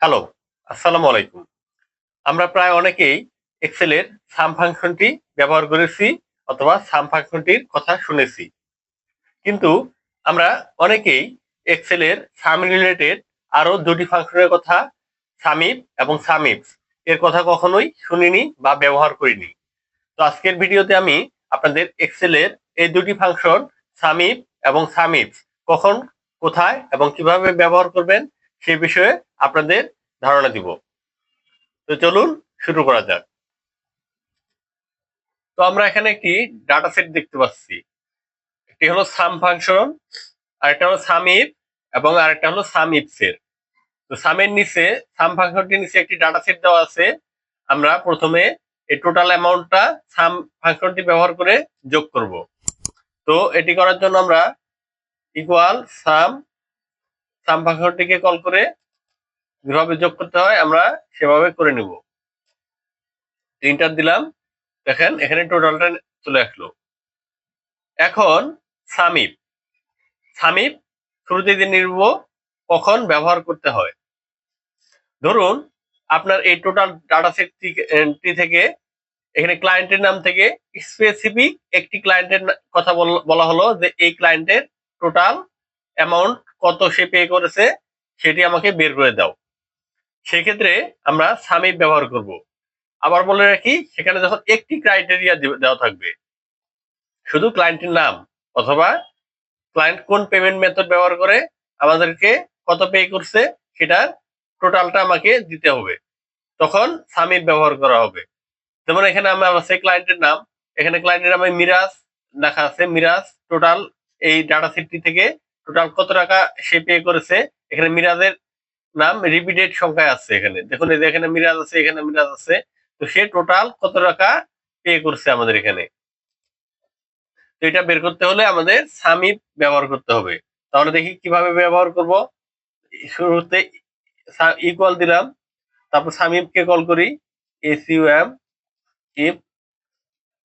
Hello, আসসালামু আলাইকুম। আমরা প্রায় অনেকেই এক্সেলের সাম ফাংশনটি ব্যবহার করেছি অথবা সাম ফাংশনটির কথা শুনেছি। কিন্তু আমরা অনেকেই এক্সেলের সাম রিলেটেড আরো দুটি ফাংশনের কথা সামিপ এবং সামিপস এর কথা কখনোই শুনিনি বা ব্যবহার করিনি। তো আজকের ভিডিওতে আমি আপনাদের এক্সেলের এই দুটি ফাংশন সামিপ এবং সামিপস কখন, কোথায় এবং কিভাবে ব্যবহার করবেন সে বিষয়ে আপনাদের ধারণা দিব। তো চলুন শুরু করা যাক। তো আমরা এখানে একটি ডাটা সেট দেখতে পাচ্ছি। একটি হলো সাম ফাংশন, আরেকটা হলো সাম ইফ এবং আরেকটা হলো সাম ইফস এর। তো সামের নিচে সাম ফাংশনটির নিচে একটি ডাটা সেট দেওয়া আছে। আমরা প্রথমে এই টোটাল অ্যামাউন্টটা সাম ফাংশনটি ব্যবহার করে যোগ করব। তো এটি করার জন্য আমরা ইকুয়াল সাম সাম ফাংশনটিকে কল করে যেভাবে যোগ করতে হয় আমরা সেভাবে করে নিব। এন্টার দিলাম, দেখেন এখানে টোটালটা চলে আসলো। এখন সামিপ সামিপ শুরুতে দিয়ে নিব কখন ব্যবহার করতে হয়। ধরুন আপনার এই টোটাল ডাটা সেটটি থেকে এখানে ক্লায়েন্টের নাম থেকে স্পেসিফিক একটি ক্লায়েন্টের কথা বলা হলো যে এই ক্লায়েন্টের টোটাল অ্যামাউন্ট কত সে পে করেছে সেটি আমাকে বের করে দাও। সেক্ষেত্রে আমরা সামিপ ব্যবহার করব। আবার বলে রাখি, সেখানে যখন একটি ক্রাইটেরিয়া দেওয়া থাকবে, শুধু ক্লায়েন্টের নাম অথবা ক্লায়েন্ট কোন পেমেন্ট মেথড ব্যবহার করে আমাদেরকে কত পে করছে সেটার টোটালটা আমাকে দিতে হবে, তখন সামিট ব্যবহার করা হবে। যেমন এখানে আমার আছে ক্লায়েন্টের নাম, এখানে ক্লায়েন্টের নামে মিরাজ লেখা আছে। মিরাজ টোটাল এই ডাটা সেটটি থেকে টোটাল কত টাকা সে পে করেছে, এখানে মিরাজের নাম রিপিটেড সংখ্যায় আছে। এখানে দেখুন, এই যে এখানে মিরাজ আছে, এখানে মিরাজ আছে। তো সে টোটাল কত টাকা পে করছে আমাদের এখানে। তো এটা বের করতে হলে আমাদের সামিপ ব্যবহার করতে হবে। তাহলে দেখি কিভাবে ব্যবহার করব। শুরুতে ইকুয়াল দিলাম, তারপর সামিপকে কল করি, এসইউএম ইফ।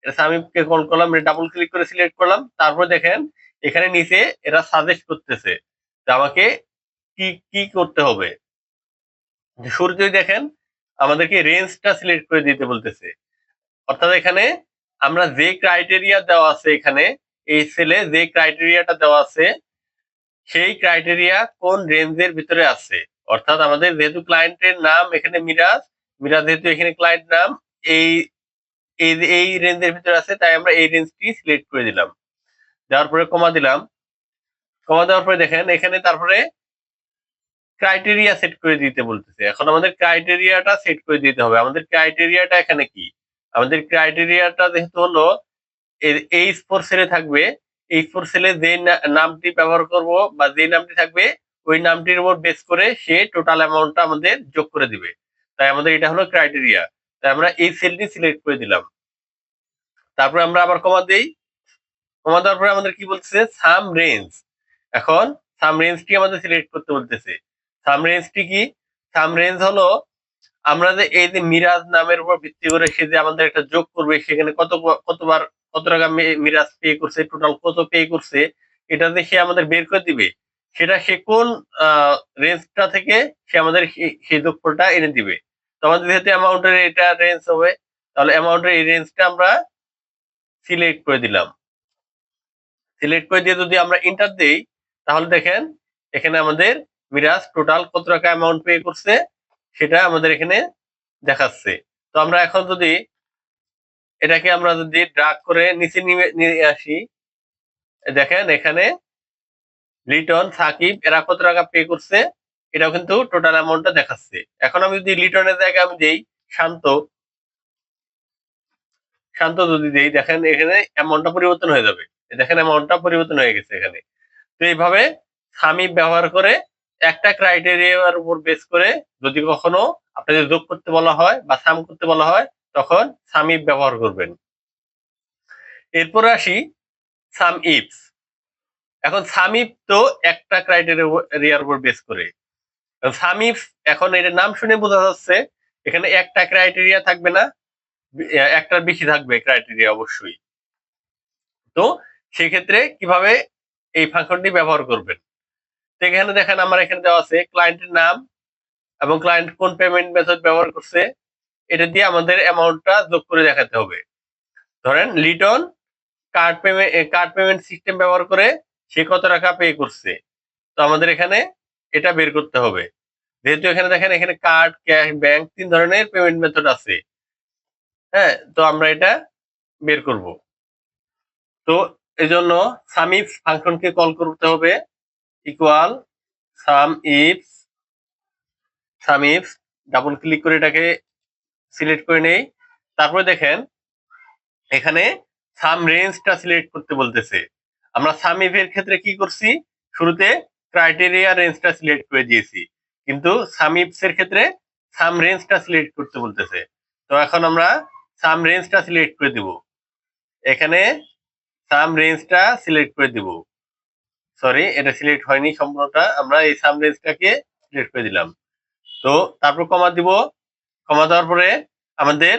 সামিপকে কল করলাম, ডাবল ক্লিক করে সিলেক্ট করলাম। তারপর দেখেন এখানে নিচে এরা সাজেস্ট করতেছে যে আমাকে কি কি করতে হবে। শুরুতেই দেখেন আমাদেরকে রেঞ্জটা সিলেক্ট করে দিতে বলতেছে। অর্থাৎ এখানে আমরা যে ক্রাইটেরিয়া দেওয়া আছে, এখানে এই সেলে যে ক্রাইটেরিয়াটা দেওয়া আছে সেই ক্রাইটেরিয়া কোন রেঞ্জের ভিতরে আছে। অর্থাৎ আমাদের যেহেতু ক্লায়েন্টের নাম এখানে মিরাজ, মিরাজ যেহেতু এখানে ক্লায়েন্ট নাম এই এই রেঞ্জের ভিতরে আছে, তাই আমরা এই রেঞ্জটি সিলেক্ট করে দিলাম। দেওয়ার পরে কমা দিলাম। কমা দেওয়ার পরে দেখেন এখানে তারপরে ক্রাইটেরিয়া সেট করে দিতে বলতেছে। এখন আমাদের ক্রাইটেরিয়াটা সেট করে দিতে হবে। আমাদের ক্রাইটেরিয়াটা এখানে কি? আমাদের ক্রাইটেরিয়াটা যেহেতু হলো H4 সেলে থাকবে, H4 সেলে যে নামটি ব্যবহার করব বা যে নামটি থাকবে ওই নামটির উপর বেস করে সে টোটাল অ্যামাউন্টটা আমাদের যোগ করে দিবে। তাই আমাদের এটা হলো ক্রাইটেরিয়া। তাই আমরা এই সেলটি সিলেক্ট করে দিলাম। তারপরে আমরা আবার কমা দেই। কমা দেওয়ার পরে আমাদের কি বলতেছে? সাম রেঞ্জ। এখন সাম রেঞ্জটি আমাদের সিলেক্ট করতে বলতেছে। সাম রেঞ্জটি কি? সাম রেঞ্জ হলো আমরা যে এই যে মিরাজ নামের উপর ভিত্তি করে সে যে আমাদের একটা যোগ করবে, সেখানে কতবার কত টাকা মিরাজ পে করছে, টোটাল কত পে করছে, এটা যে সে আমাদের বের করে দিবে, সেটা সে কোন রেঞ্জটা থেকে সে আমাদের সেই যোগফলটা এনে দিবে। তো আমাদের যেহেতু অ্যামাউন্টের এটা রেঞ্জ হবে, তাহলে অ্যামাউন্টের এই রেঞ্জটা আমরা সিলেক্ট করে দিলাম। সিলেক্ট করে দিয়ে যদি আমরা এন্টার দেই, তাহলে দেখেন এখানে আমাদের মিরাজ টোটাল কত টাকা অ্যামাউন্ট পে করছে সেটা আমাদের এখানে দেখাচ্ছে। তো আমরা এখন যদি এটাকে আমরা যদি ড্রাগ করে নিচে নিয়ে আসি, দেখেন এখানে লিটন, সাকিব এরা কত টাকা পে করছে এটাও কিন্তু টোটাল অ্যামাউন্টটা দেখাচ্ছে। এখন আমি যদি লিটনের জায়গায় আমি দেই শান্ত, শান্ত যদি দেই, দেখেন এখানে অ্যামাউন্টটা পরিবর্তন হয়ে যাবে। দেখেন অ্যামাউন্টটা পরিবর্তন হয়ে গেছে এখানে। তো এইভাবে সামিপ ব্যবহার করে একটা ক্রাইটেরিয়ার উপর বেস করে যদি কখনো আপনাদের যোগ করতে বলা হয় বা সাম করতে বলা হয়, তখন সামিপ ব্যবহার করবেন। এরপরে আসি সাম ইফস। এখন সাম ইফ তো একটা ক্রাইটেরিয়ার উপর বেস করে। সাম ইফস এখন এর নাম শুনে বোঝা যাচ্ছে এখানে একটা ক্রাইটেরিয়া থাকবে না, একটার বেশি থাকবে ক্রাইটেরিয়া অবশ্যই। তো সেক্ষেত্রে কিভাবে এই ফাংশনটি ব্যবহার করবেন? তো এখানে দেখেন আমার এখানে দেওয়া আছে ক্লায়েন্টের নাম এবং ক্লায়েন্ট কোন পেমেন্ট মেথড ব্যবহার করছে এটা দিয়ে আমাদের অ্যামাউন্টটা যোগ করে দেখাতে হবে। ধরেন লিটন কার্ড পেমেন্ট সিস্টেম ব্যবহার করে সে কত টাকা পে করছে, তো আমাদের এখানে এটা বের করতে হবে। যেহেতু এখানে দেখেন এখানে কার্ড, ক্যাশ, ব্যাংক ৩ ধরনের পেমেন্ট মেথড আছে। হ্যাঁ, তো আমরা এটা বের করব। তো এজন্য সামিফ ফাংশনকে কল করতে হবে equal sum ifs sumifs double click করে এটাকে সিলেক্ট করে নেই। তারপরে দেখেন এখানে সাম রেঞ্জটা সিলেক্ট করতে বলতেছে। আমরা সাম ইফ এর ক্ষেত্রে কি করছি, শুরুতে ক্রাইটেরিয়া রেঞ্জটা সিলেক্ট করে দিয়েছি, কিন্তু সাম ইফস এর ক্ষেত্রে সাম রেঞ্জটা সিলেক্ট করতে বলতেছে। তো এখন আমরা সাম রেঞ্জটা সিলেক্ট করে দিব। এখানে সাম রেঞ্জটা সিলেক্ট করে দিব। সরি, এটা সিলেক্ট হয়নি সম্পূর্ণটা, আমরা এই সাম রেঞ্জটাকে সিলেক্ট করে দিলাম। তো তারপর কমা দিব। কমা দেওয়ার পরে আমাদের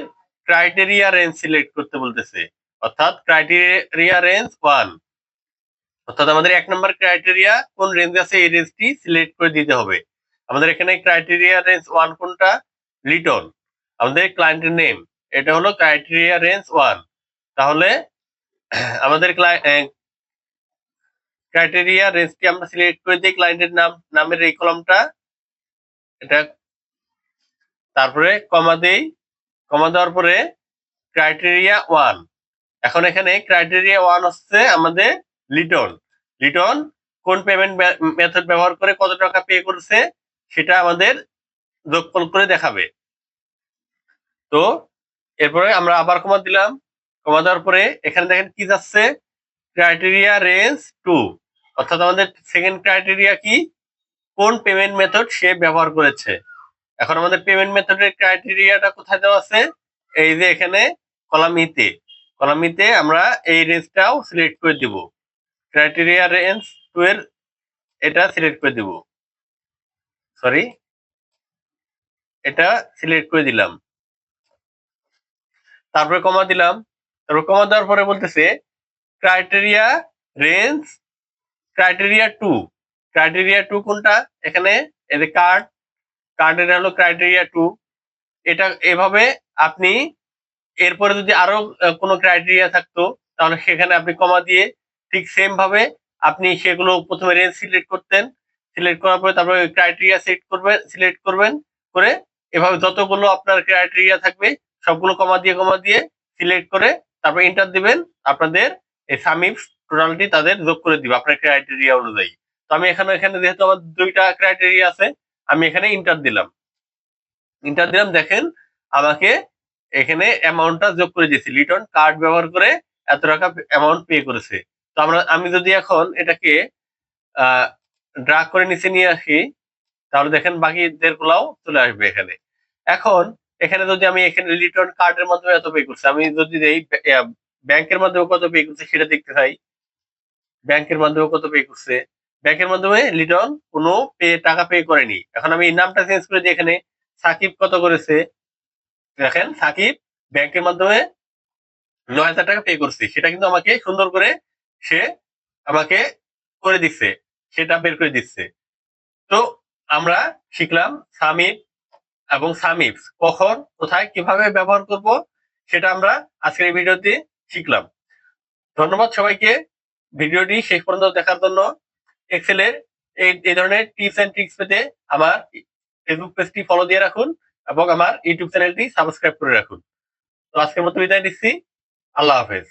ক্রাইটেরিয়া রেঞ্জ সিলেক্ট করতে বলতেছে, অর্থাৎ ক্রাইটেরিয়া রেঞ্জ 1, অর্থাৎ আমাদের 1 নম্বর ক্রাইটেরিয়া কোন রেঞ্জ আছে এই রেঞ্জটি সিলেক্ট করে দিতে হবে। আমাদের এখানে ক্রাইটেরিয়া রেঞ্জ 1 কোনটা, লিটন। আমাদের ক্লায়েন্টের নেম এটা হলো ক্রাইটেরিয়া রেঞ্জ 1। তাহলে আমাদের ক্রাইটেরিয়া রেঞ্জটি আমরা সিলেক্ট করে দিই, ক্লায়েন্টের নামের এই কলামটা এটা, তারপরে কমা দেই। কমা দেওয়ার পরে ক্রাইটেরিয়া 1। এখন এখানে ক্রাইটেরিয়া 1 হচ্ছে আমাদের লিটন। লিটন কোন পেমেন্ট মেথড ব্যবহার করে কত টাকা পে করছে সেটা আমাদের যোগফল করে দেখাবে। তো এরপরে আমরা আবার কমা দিলাম। কমা দেওয়ার পরে এখানে দেখেন কি যাচ্ছে, ক্রাইটেরিয়া রেঞ্জ 2, অর্থাৎ আমাদের সেকেন্ড ক্রাইটেরিয়া কি, কোন পেমেন্ট মেথড সে ব্যবহার করেছে। এখন আমাদের পেমেন্ট মেথডের ক্রাইটেরিয়াটা কোথায় দেওয়া আছে, এই যে এখানে কলাম ইতে। কলাম ইতে আমরা এই রেঞ্জটাও সিলেক্ট করে দিব, ক্রাইটেরিয়া রেঞ্জ 2 এর এটা সিলেক্ট করে দিব। সরি, এটা সিলেক্ট করে দিলাম। তারপরে কমা দিলাম। তারপর কমা দেওয়ার পরে বলতেছে ক্রাইটেরিয়া রেঞ্জ ক্রাইটেরিয়া 2। ক্রাইটেরিয়া 2 কোনটা, এখানে এই যে কার্ডের হলো ক্রাইটেরিয়া 2। এটা এভাবে আপনি এরপরে যদি আরো কোনো ক্রাইটেরিয়া থাকতো তাহলে সেখানে আপনি কমা দিয়ে ঠিক সেম ভাবে আপনি সেগুলো প্রথমে রেঞ্জ সিলেক্ট করতেন। সিলেক্ট করার পরে তারপরে ক্রাইটেরিয়া সিলেক্ট করবেন করে এভাবে যতগুলো আপনার ক্রাইটেরিয়া থাকবে সবগুলো কমা দিয়ে সিলেক্ট করে তারপর এন্টার দিবেন। আপনাদের এই সামিফ টোটালটি তাদের যোগ করে দিবে আপনার ক্রাইটেরিয়া অনুযায়ী। তো আমি এখানে যেহেতু আমার 2টা ক্রাইটেরিয়া আছে, আমি এখানে এন্টার দিলাম। দেখেন আমাকে এখানে অ্যামাউন্টটা যোগ করে দিয়েছি, লিটন কার্ড ব্যবহার করে এত টাকা অ্যামাউন্ট পে করেছে। তো আমি যদি এখন এটাকে ড্রাগ করে নিচে নিয়ে আসি তাহলে দেখেন বাকিদের গুলাও চলে আসবে এখানে। এখন এখানে যদি আমি এখানে লিটন কার্ডের মাধ্যমে এত পে করছি, আমি যদি এই ব্যাংকের মাধ্যমে কত পে করছে সেটা দেখতে চাই, ব্যাংকের মাধ্যমে কত পে করছে, ব্যাংকের মাধ্যমে লিটন কোনো টাকা পে করেনি। এখন আমি নামটা চেঞ্জ করে দিই, এখানে সাকিব কত করেছে, দেখেন সাকিব ব্যাংকের মাধ্যমে ৯,০০০ টাকা পে করছে, সেটা কিন্তু আমাকে সুন্দর করে সে আমাকে করে দিচ্ছে, সেটা বের করে দিচ্ছে। তো আমরা শিখলাম সামিফ এবং সামিফ কখন কোথায় কিভাবে ব্যবহার করব সেটা আমরা আজকের এই ভিডিওতে শিখলাম। ধন্যবাদ সবাইকে ভিডিওটি শেষ পর্যন্ত দেখার জন্য। এক্সেলের এই ধরনের টিপস এন্ড ট্রিক্স পেতে আমার ফেসবুক পেজটি ফলো দিয়ে রাখুন এবং আমার ইউটিউব চ্যানেলটি সাবস্ক্রাইব করে রাখুন। তো আজকের মতো বিদায় নিচ্ছি। আল্লাহ হাফেজ।